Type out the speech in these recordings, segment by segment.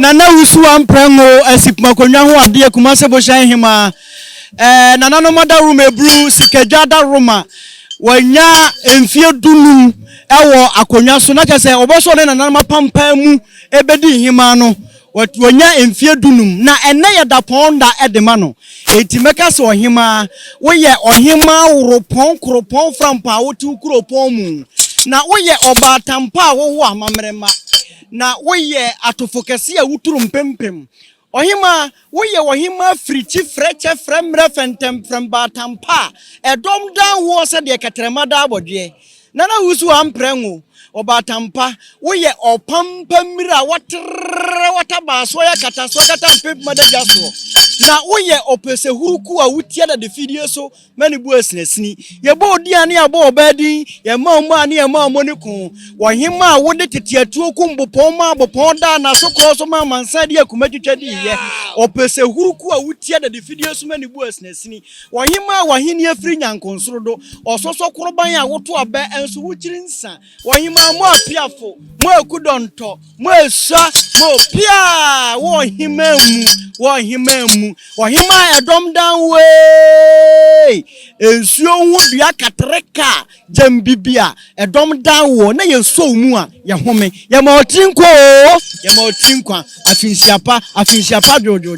Nana Owusua Mprengo ASIPIM konwa ho ade Kumase Bohyen Hemaa nana no mother room ebru sikejada roma wanya emfie dunum ewo akonwa so na kese oboso ne nana mapampa mu ebedi Hemaa no wanya emfie dunum na ene ye da ponda edema no etimeka se Hemaa wo ye Hemaa woropon kropon frampa wotu kropon mu na wo ye obatampa wo ho amamrema na wo ye atofokese a wuturu mpempem Hemaa wo ye Hemaa frichi freche fremre fentem fremba tampa edom dan wo se de ketrema da abodwe nana Owusua Mprengo obatampa wo ye opampa mira wataba so ya kata mpem madajaso na wo ye opese huruku a wutie da de fidie so mani bu asinesini ye bo odiane abo obadi ye mamu ane ye mamu ne ko Hemaa wo de tetiatu kumbopon ma bopon da na so ko so ma mansade akumatwitwadi ye opese huruku a wutie da de fidie so mani bu asinesini Hemaa wahini afri nyankonsoro do ososo koroban a woto aba enso wukirinsa Hemaa mo apiafo mo akudonto mo esa mo pia Hemaa mu Hemaa edom dan we ensuo hu dua katreka jambibia edom dan wo na yeso mu a ye home ye ma otinkwa afinsiapa jojo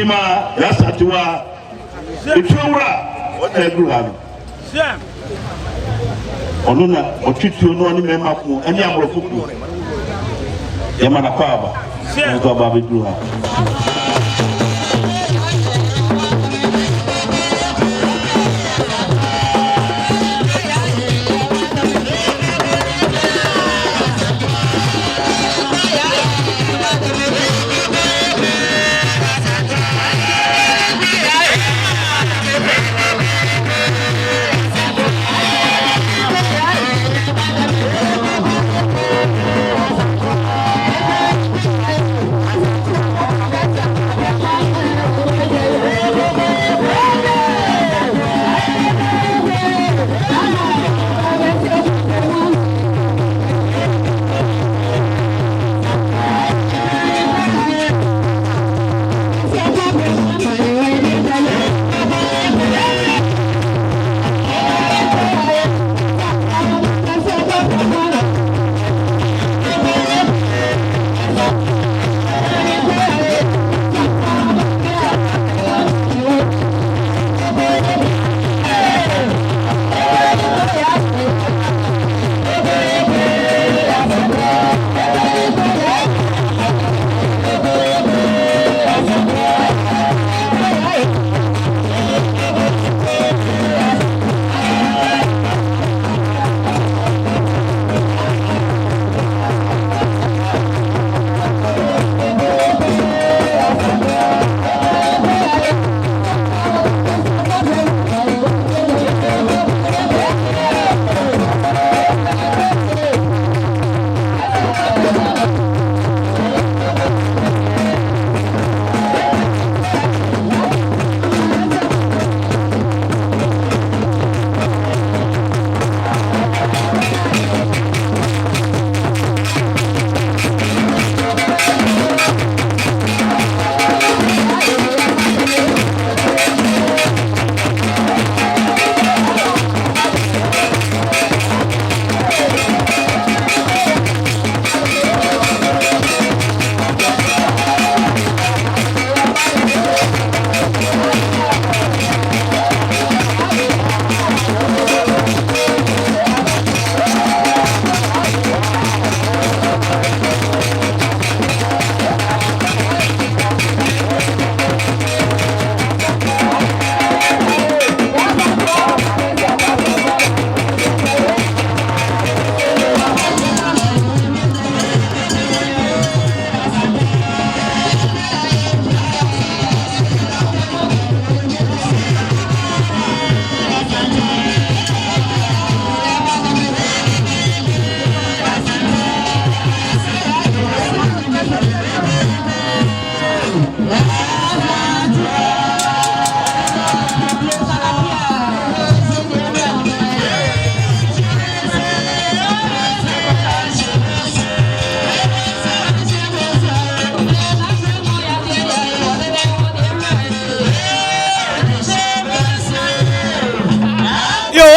Hemaa Asantewaa Etwura ona egruhano ono na otwitio no ani mema ko ani amrofuku yamana kwaba nzo ababidruha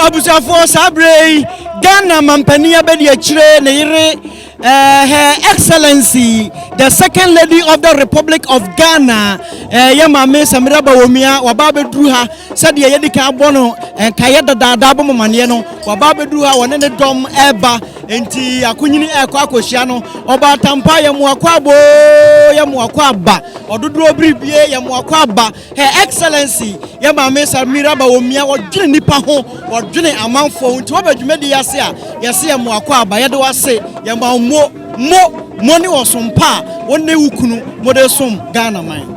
abusafo sabre Ghana mampania be de akire ne yire Her Excellency the Second Lady of the Republic of Ghana Yamame Samira Bawomia wababedru ha said ye yedika abono kayeda dada bo mamane no wababedru ha wone ne dom eba enti akunyini ekwa akohia no oba tampa yamu akwabo yamu akwaba ododro bribie yamu akwaba Her Excellency Yamame Samira Bawomia wodwene nipa ho wodwene amanfo enti wabadwumedi yase a yase yamu akwaba yede wase yama money was some pa one day ukunu mode som Ghana man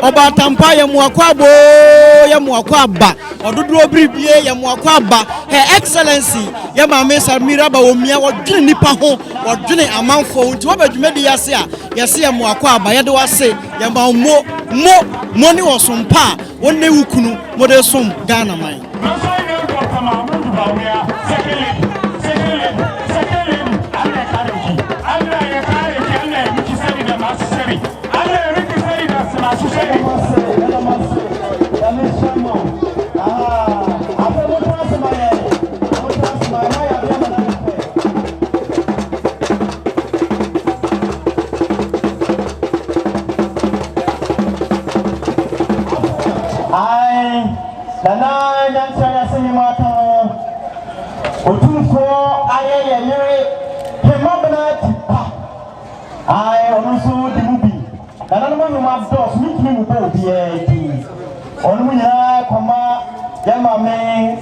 Oba tampa ya muakwabo ya muakwaba ododro bribie ya muakwaba Her Excellency ya Mame Samira Bawomia wodwene nipa ho wodwene amanfo nti wobadwumedi yase a yase ya muakwaba yede wase ya mo money osompa wonne wukunu mode som Ghana man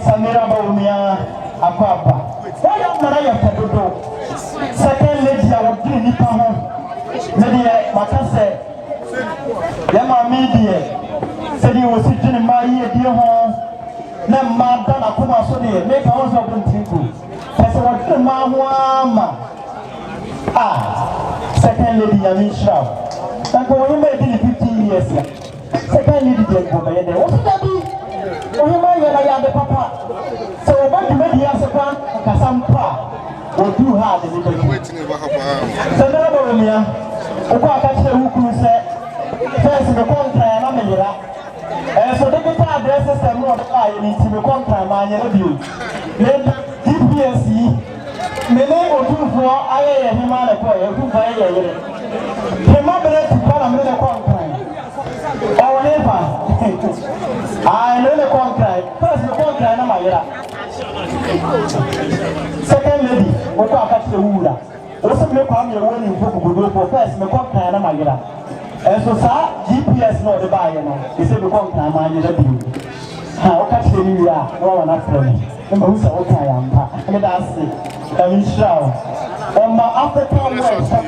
Samira Bawomia Akwapa. Why am I a second lady I would do nipa ho. Media Makase. Yama media. Said he was sitting in my ear, dear home. na mada na kuma so ne make our so bring tinku pese what ma ho second lady Yamisha tanko woni me di 15 years ya second lady dey go be there what that be woni ma ya ya de papa so what do me ya se kwa kasampa what do hard the waiting ba hapa so na bo mi ya ko aka che hukuru se first me contract na me yira so the digital address system no ba ya ni ti me contract ma nya radio GPS mene otufo ayeye Hemaa le ko ye otufo ayeye Hemaa bere ti para me le contract o ne pa ai le contract first the contract na ma yira second lady o ko akati wura o se me kwa me woni mfoko gogo for first me contract na ma yira so sa GPS no de ba ye no e se be contract ma yira bi o ka se ni wura wa na friend e ma usa o ka ya mpa me da se Michelle, my African words are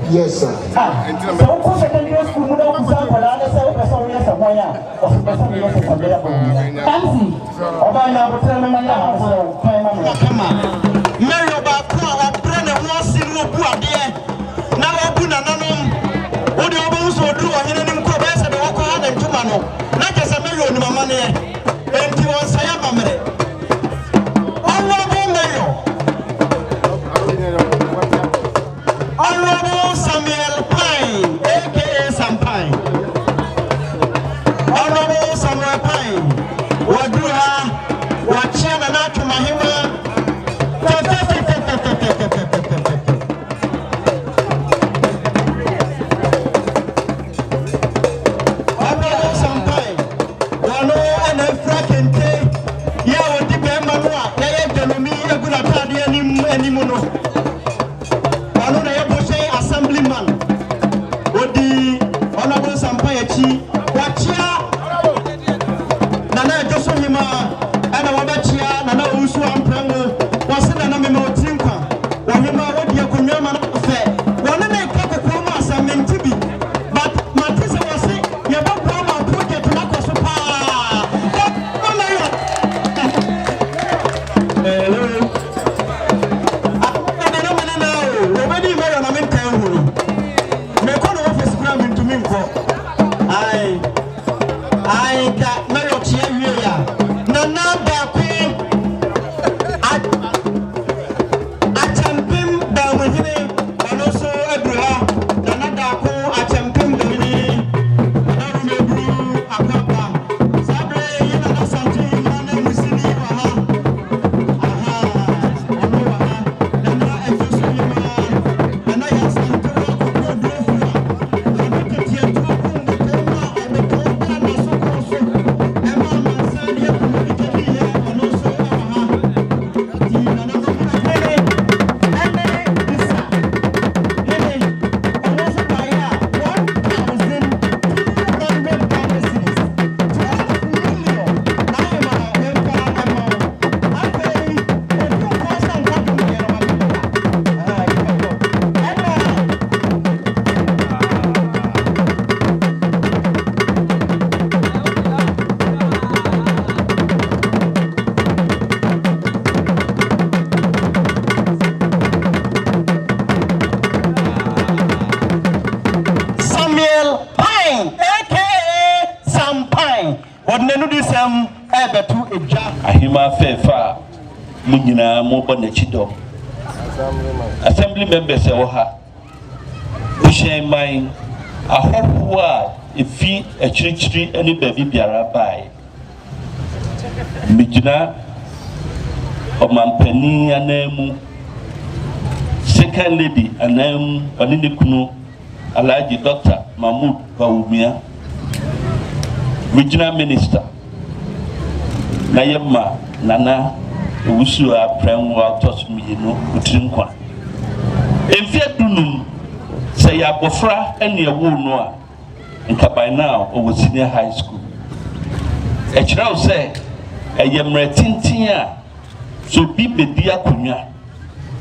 yes, sir. So, of course, I can use to move on to Samira. I say, okay, so yes, I'm going to. Or some yes, I'm going to. Fancy. Or by now, tell me my house. Come on. Mary Obaka, Mprengo was in Mopua, dear. Now, I put an what do you also do? I didn't go back to the Oka and Tumano. Not just a million of money. And you want Sayamamere. Honorable Samuel Pine, aka Sampine. Honorable Samuel Pine, Wadruha, Wachana Natu Mahima. Honorable Sampine, Wano and African Tea, Yaw Dibemanoa, Yaya Delumi, a good atadi anymore. Assemblyman, with the Honorable Sampayachi, Wachia, Nana Joshua Hemaa, and Awabachia, Nana Owusua Mprengo, was in a memo tinker, or Hemaa, what you could never say. One of the Cocomas are meant to be, but Matissa was saying, you don't come and put it to Nako Super. I got no cheer. Nana Baku. I champion down with him, and also a brother. Nana Daku, I champion the mini. Nana Brew, a papa. Sabre, you know, something, Nana Musini, Nana, and Joshua, and I have some Hemaa fefa munyina mo bone chido assembly members ha Bohyen man ahoho a efi achirichiri eni baby biara bai mijina omampani anamu second lady anamu onini kunu Alhaji Dr. Mahmood Bawumia regional minister na yema nana Owusua Mprengo tosmiyeno utrinkwa enfia dunum say abofra ene ewo no a nka by now o senior high school e kira say eyemre tintin a so bi bedi akonwa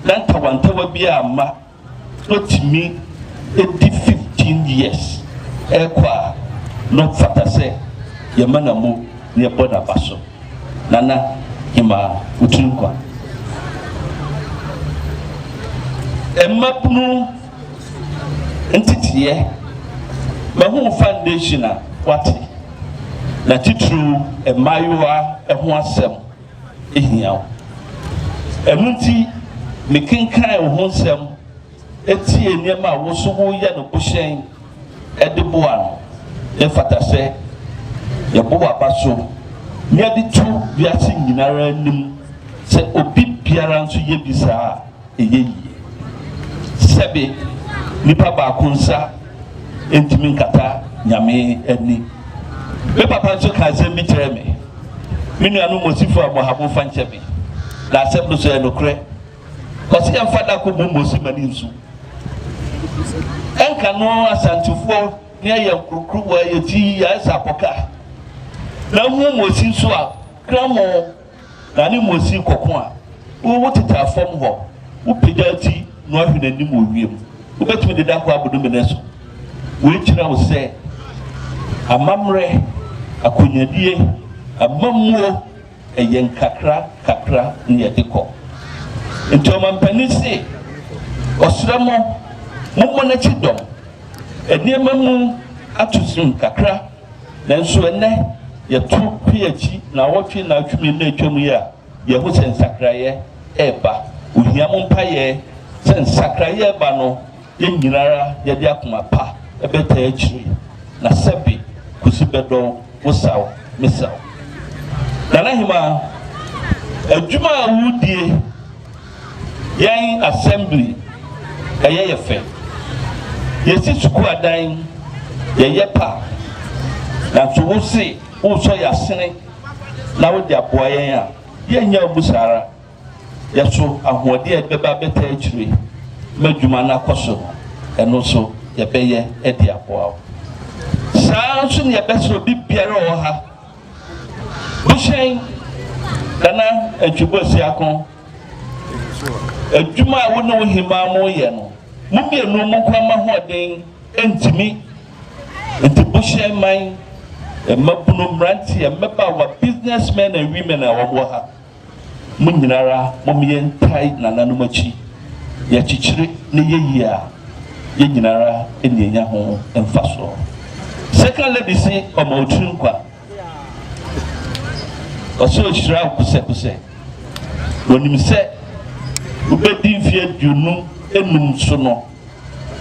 dan tawantawa bi ama notimi edi 15 years ekwa no fata say yemana mo ne boda baso nana Hemaa utrunkwa emmapunu ntitiye mahu foundation a wate na titru emayoa eho asem ehia emunti mekenkan ho nsem etie niema a wo so wo ya no Bohyen edeboa no efata se yebo abaso nya di tu biase nyinara nim se obi biara nso ye bisa eyeyi sebe nipa ba kunsa entimi nkata nyame ani me papa nso ka se mi tere me minu anu mosifo abohabo fanche me na asem so enokre kosi ya fada ko momosi mani nsu enka no asantefo ne ya kurukuru wa yeti ya sapoka na hu mosi nso a kramo na ni mosi kokon a wo teta fam ho wo pejati no ahwe nanim owiem wo betumi de da ko abodo me neso wo kira wo se amamre akonyadie amamuo eyen kakra ne yedeko ntoma mpanisi osramo mo na chidom eniema mu atusun kakra nanso ene yetu piachi na wotwe na atwumi na atwam ya ye ho sensakraye eba ohia mo mpaye sensakraye eba no ye nyinara ye de akoma pa ebeta achiri na sebe kusibedo wosaw misaw nana Hemaa adwuma awudie yan assembly ye fe yesi suku adan ye pa na so wo se wo so ya sene na wo de aboa yan a ye nya obusara ye so ahode e beba beta achiri madwuma na koso eno so ye beye e de aboa saa so ne beso bibiara o ha Bohyen dana atwibosi akon adwuma a wona wo Hemaa mo ye no mumienu mo kwa ma hoden entimi enti Bohyen man emabuno mranti emeba wa businessmen and women a wo ha munyinara momiye ntai nananu machi ya chichire ne yeyia ye nyinara enienya ho emfaso second lady say omotrunkwa oso shira kuse wonim se ubedi mfie dunu enum so no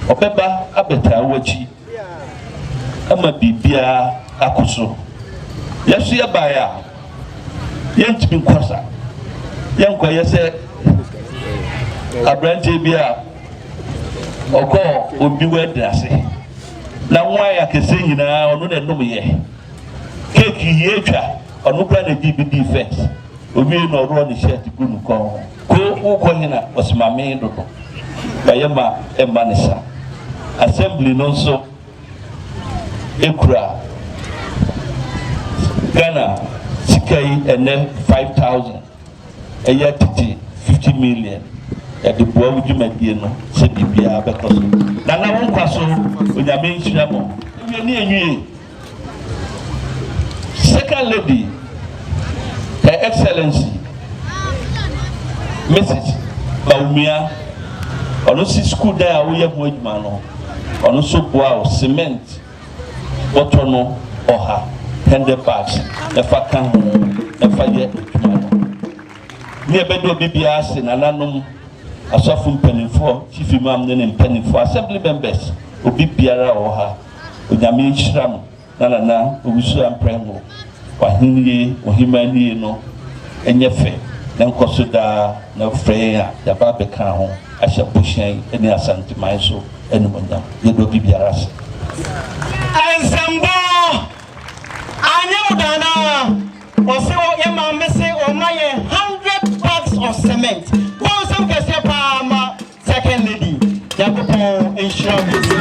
obeba abeta wachi ama bibia akoso yesu ya baya yentimi nkwasa yenkwa yese abrante bia oko obi wedrase na nwa ya kese nyina onu na num ye cake ye twa onu kra na BBD first obi no ro ni shirt gunu ko ko hina osmame dodo bayema emanisa assembly no so ekura Ghana sikai ene 5,000 eya titi 50 million ya de boa wudwumadie no se bibia bekoso na won kwaso onyame nhiramo ni enwie second lady her excellency Mrs. Baumia ono si school da wo ye ho adwuma no ono so boa cement bottle no oha 100 bags efa kan efa ye adwuma no ni ebedo bibia ase nananom asafu mpanimfo chief imam ne mpanimfo assembly members obi biara oha onyame nhyiram na Owusua Mprengo wahiniye ohimaniye no enyefe na nkoso da na freya ya babe kan ho ahya Bohyen ene Asante man so ene monyam ye do bibiara ase ansambo anyamudana ose ye ma mese o ma ye 100 bags of cement go some kese pa ma second lady ya ko insurance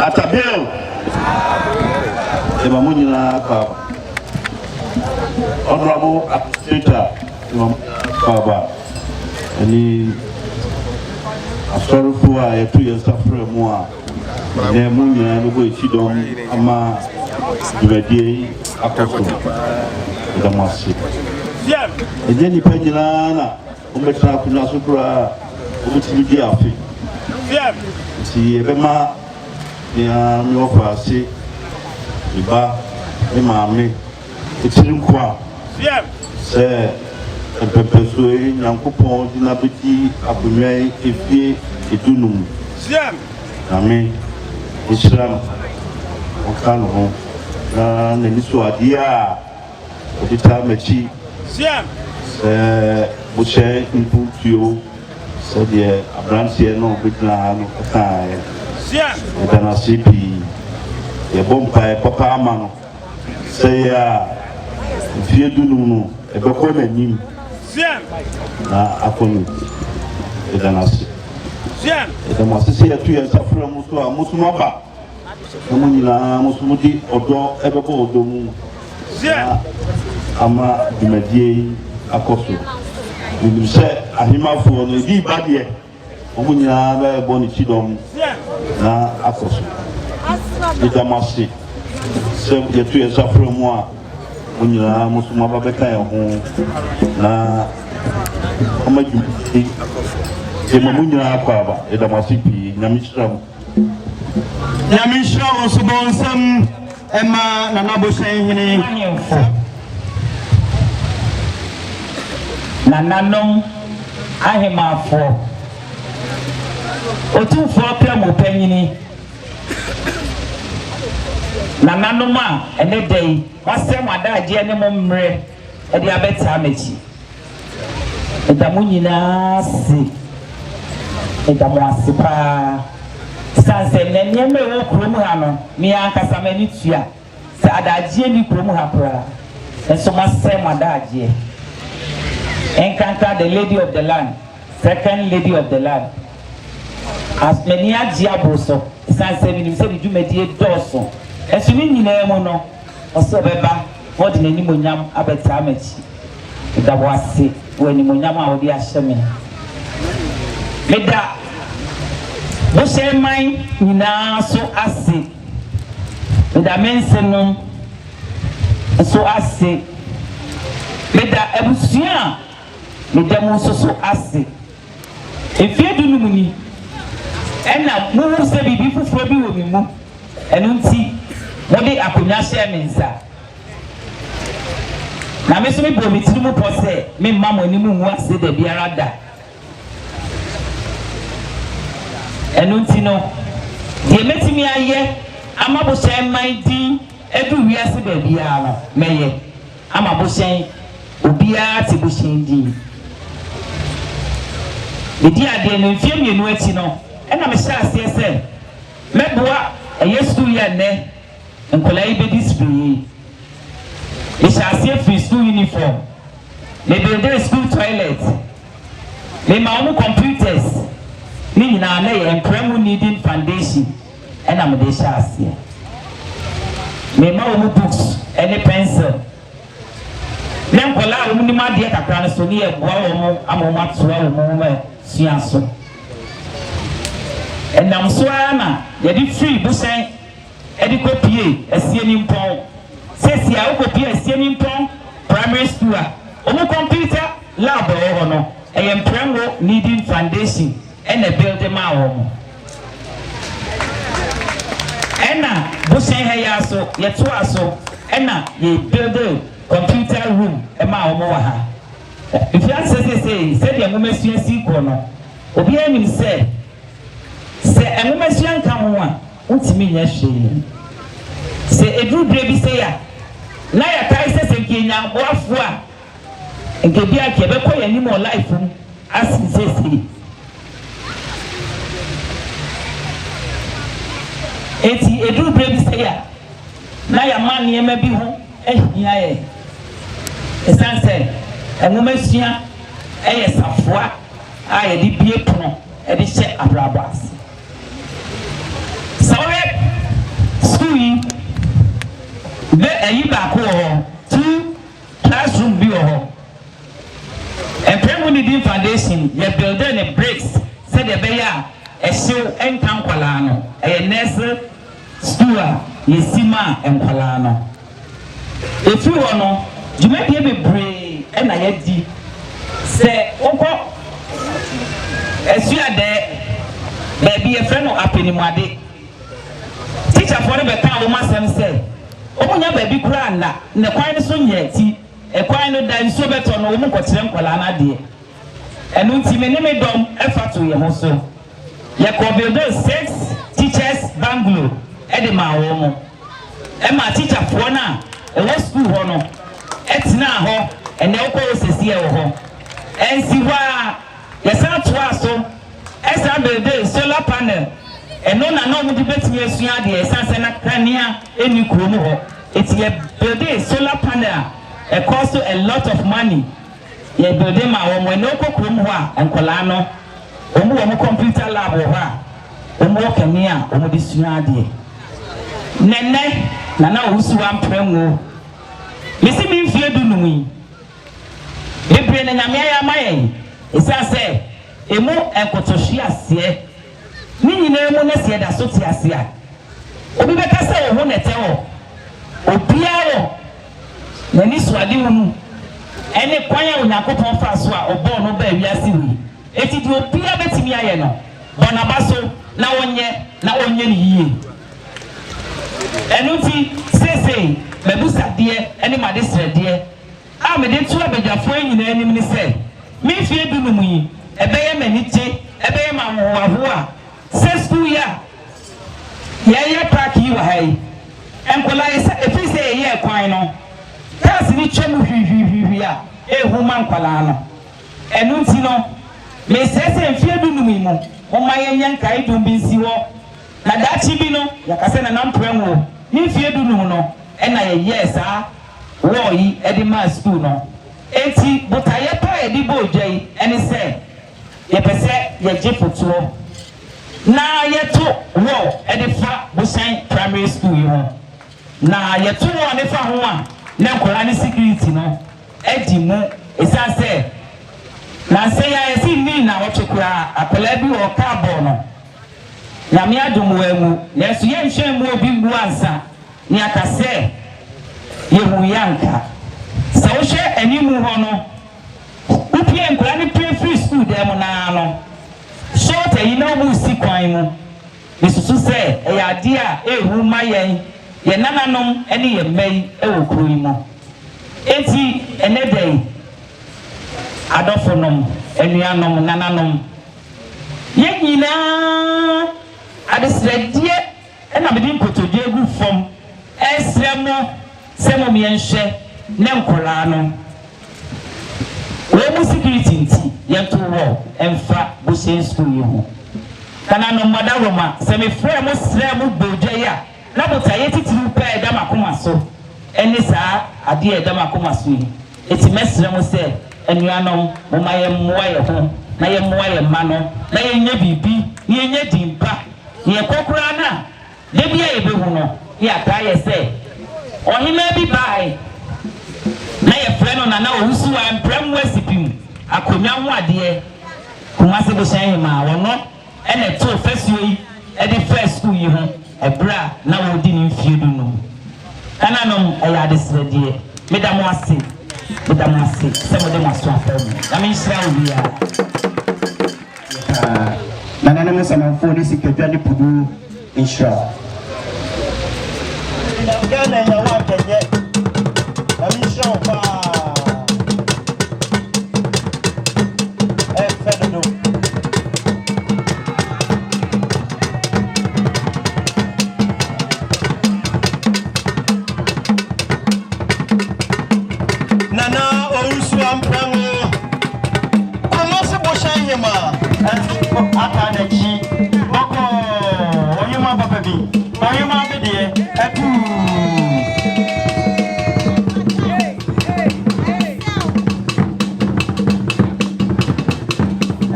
Atabel. Emamunina Kaba. Honorable Administrator Kaba. Any sorrowful I 2 years after more. Nemunia no go chidom ama dwedie akoso. Da masi. Ejeni penjina na umetra kuna sukura ubutibidi afi. Si ebema ya mi ofa si iba e maame etirinkwa se empepeso e nyankopon dina beti akunwai efie edunum amen Islam okano ho na niso adia odita mechi buche imputio so de abrancie no bitna no kai da na sipi e bompa papa amano say ya fie dunu no e be ko nanim na akonu da na sipi et moi c'est ya tu ça frère musu maba mo nyina musu mudi odo ebe ko odo mu ama dumadie akoso ni se ahima fo no bi badie mo nyina ba ebo ni chidom na akoso et moi c'est ya tu ça frère moi mo nyina musu maba be kan ho na ama dumadie Mamunya Akaba, et Damasipi, Namishram. Namishram, Subonsam, Emma, Nanabo saying, Nananom, Hemaa for Otu for Plamo Penny Nananoma, and a day, was some other Jenny at the Abetamichi. And the Munina see. Edamwasipa sanse nnyeme wo kromu ha no me ankasa mani tua se adagye ni kromu ha pra enso masem adagye enkanka the lady of the land second lady of the land as many agye abroso sanse mi nim se di dwumadi doso enso ni nyina mu no oso beba wodi nani monyam abeta amachi edamwasi woni monyam a wodi ahyeme Meda Bohyen man nyina so ase Meda mensenum so ase Meda ebusua meda mu so ase Efie dunum ni ena mu se bibi fufuro bi wo mi mu enu nti mo de akonya hye mensa na me so me bo mi tirimu pose me mammo ni mu ase da biara da Enuntino, the metimi aye, ama Bohyen man di, edu wiase bebia no, meye, ama Bohyen, obia ti Bohyen di. Edi ade no mfie mienu ati no, ena me sha ase ese, meboa eyesu ye ne, nkola ibe display. Me sha ase free school uniform. Me build school toilet. Me ma omu computers. Ni na na ye Mprengo needing foundation and am de shasie me ma wo books any pencil nem kola wo ni ma de kakra no so ni e boa wo mo amoma toa wo mo ma sua so enam so ana ye di free Bohyen e di kopie asie ni mpon sesi a wo kopie asie ni mpon primary school a wo computer lab wo no e Mprengo needing foundation and a building my home. Enna Bohyen hayaso yeto aso enna ye build a computer room e ma home wa ha. If you say said the moment you see kono obi anim say enumasuan kan ho a untimi nya hwe. Say edru bre bi say ya na ya kai say nkenya boafo a nke bia ke be ko yanim o life mu asisi. Eti edu brebi say ya na ya man ye ma bi ho ehia ye esanse enwomasuan eye safoa aye di bie pono e di hye abrabas sawe school yi be ayi ba ko ho 2 classroom bi ho Mprengo ni foundation ye build the bricks said the be ya e hyew enkan kwala no e nurse school ye sima enkwala no if you no jumadi be brave e na ye di se okọ esu ade baby a friend of Apinimade. Teacher for the better woman say, Omunya baby granda, the quine so yeti, a quine of dime so better no woman got them colana dear. And ultimately dom effort to your hoso. Yakobi 6 teachers Banglo, Edema Womo. Emma teacher for now, a west school honor. Etina ho, and the Oko says here ho. And see why, yes, I'm so. Asante solar panel and no na no debate me asua de esanse na kania eni kromo ho it's a building solar panel it costs a lot of money ye building ma wo no kokrom ho a enkola no omu computer lab ho a omu kania omu de sua de nene na Owusua Mprengo mesi mi mfie dunum yi ebre na nyame ya maye esanse emu enkotohwe ase ni nyina emu na se da so ti ase a obi beka se wo na tewo obiaro na ni suade wonu ene kwanya Onyankopon fa so a obo no ba wiase wi eti di obia betimi aye no bona baso na onye ni yie enuti sese mebusa de ene made srede a me de tu abadwafo nyina anim ni se me fie dunum yi ebeye manite ebeye mawo a se school ya ye park yi wa hai enkola efi se ye kwan no class ni twem hwihwihwi a ehuma nkola no enu nti no me sese mfie dunum yi mu o ma ye nyanka idum bi nsi wo na dachi bi no yakase na Mprengo ni mfie dunum no na ye saa wo yi edi ma school no enti botaye pa edi bojai eni se ye pese ye jefotuo na ye to wo edifa Bohyen primary school ho na ye to wo ne fa ho a na nkola ne security no edi mu esanse na se ya esi ni na wo twekura akola bi wo carbon no na me adom wa mu na so ye nhwe mu obi mu ansa ni akase ye hu yanka sa wo hwe animu ho no upie nkola ne free school dem na no short yi na mu si kwan mu isusu se e ya de a ehu mayen ye nananom ene ye mai e wo kuro yi mu enti ene dai adofonom enuanom nananom ye nyina adesredie ena bedi nkotodie gu fom esremo semo mienhwe ne nkola no we security nti yento wo emfa Bohyen school yi ho kana no madaroma se me frɛ mo srɛ mo bodwa ya na botaye titiru pa eda makoma so eni saa ade eda makoma so yi eti mesrɛ mo se enuanom mo maye mmoa ye ho na ye mmoa ye ma no na ye nya bibi na ye nya dimpa ye kokora na de bia ye behu no ya ta ye se ohima bi bai na ye frɛ no na Owusua Mprengo ASIPIM akonya ho ade kuma se Bohyen Hemaa wono ene to fasuo yi e de first school yi ho ebra na wodi ni mfie du no kana no e ya de sredie medamo ase se mo de mo so afam na me nhyira obi ya na nana mo sama fo ni sikadwa ni pudu nhyira Gana ya wa kenye na me nhyira oba Akan Twi boko oyuma papa bi oyuma be de etu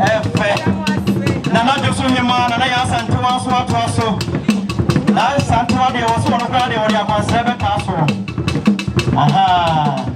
efe na na josu Hemaa na ya Asantewaa so ato so na Asantewaa de was one of the area was 7 castle. Aha.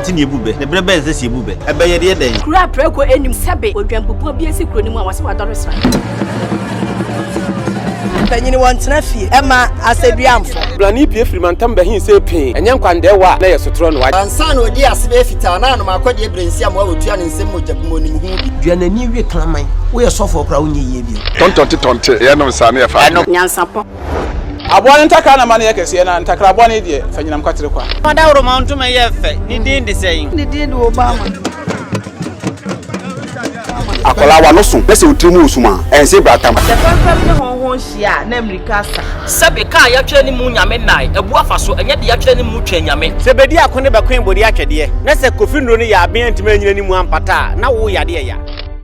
nti ne ebube ne brebe nse si ebube ebe ye de den kura preko enim sebe odwampopo bia si kuro ni mu a wase wadore sra Panyini wantena fie ema aseduamfo blani pie frimantam bahin se pin enye nkwande wa na yesotro no wa ansa na odi asebe fita na no makodi ebrensi am wa otua ne nsem mojabumo ni hu duanani wie klaman wo ye sofo okra wo nye yie bi tontonte ye no sane ya fa NYANSAPO abone ntaka na mane yakese na ntakra abone de fanyinam kwatere kwa mada woro ma ntoma ye fe ni din de sei ni din de Obama akola wa no so pese utrimu usuma ense bratam the problem ne honhon hia na America sa Sabe ka ya twa ni mu nyame nai ebu afa so enye de ya twa ni mu twa nyame se bedi akone be kwen bodi atwede na se kofi nro ni ya aben ntima nyina ni mu ampata na wo yade ya